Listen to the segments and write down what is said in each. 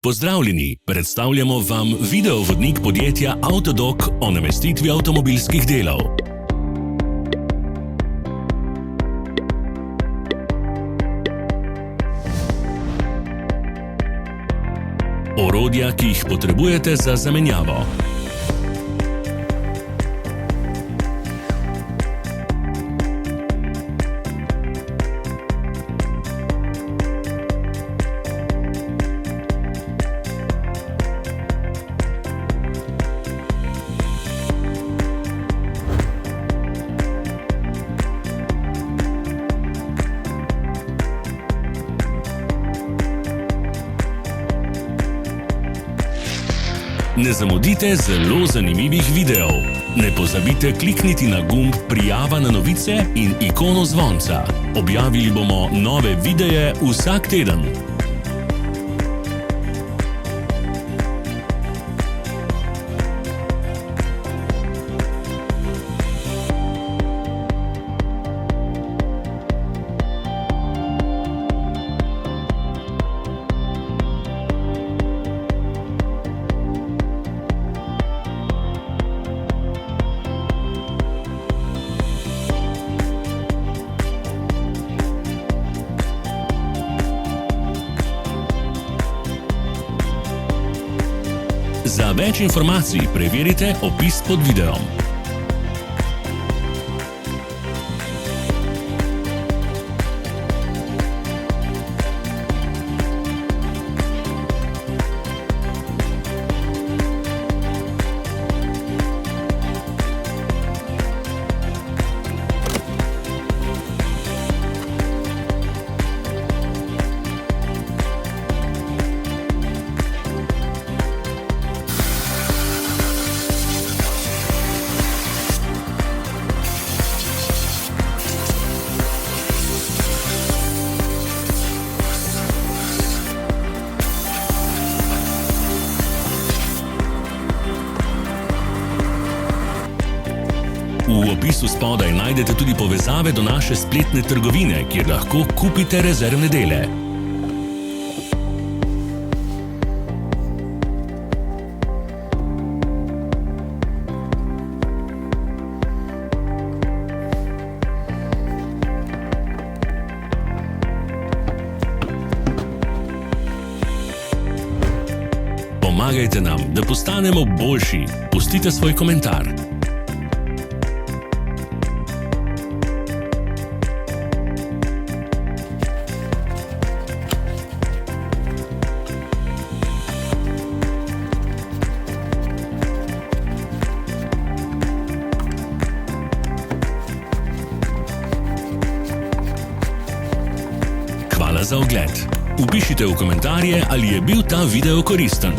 Pozdravljeni, predstavljamo vam videovodnik podjetja Avtodok o namestitvi avtomobilskih delov. Orodja, ki jih potrebujete za zamenjavo. Ne zamudite zelo zanimivih videov. Ne pozabite klikniti na gumb Prijava na novice in ikono zvonca. Objavili bomo nove videe vsak teden. Za več informacij preverite opis pod videom. V opisu spodaj najdete tudi povezave do naše spletne trgovine, kjer lahko kupite rezervne dele. Pomagajte nam, da postanemo boljši. Pustite svoj komentar. Hvala za ogled. Vpišite v komentarje, ali je bil ta video koristen.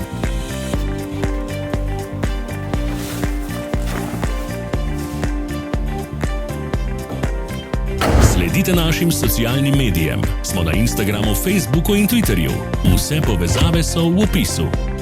Sledite našim socialnim medijem. Smo na Instagramu, Facebooku in Twitterju. Vse povezave so v opisu.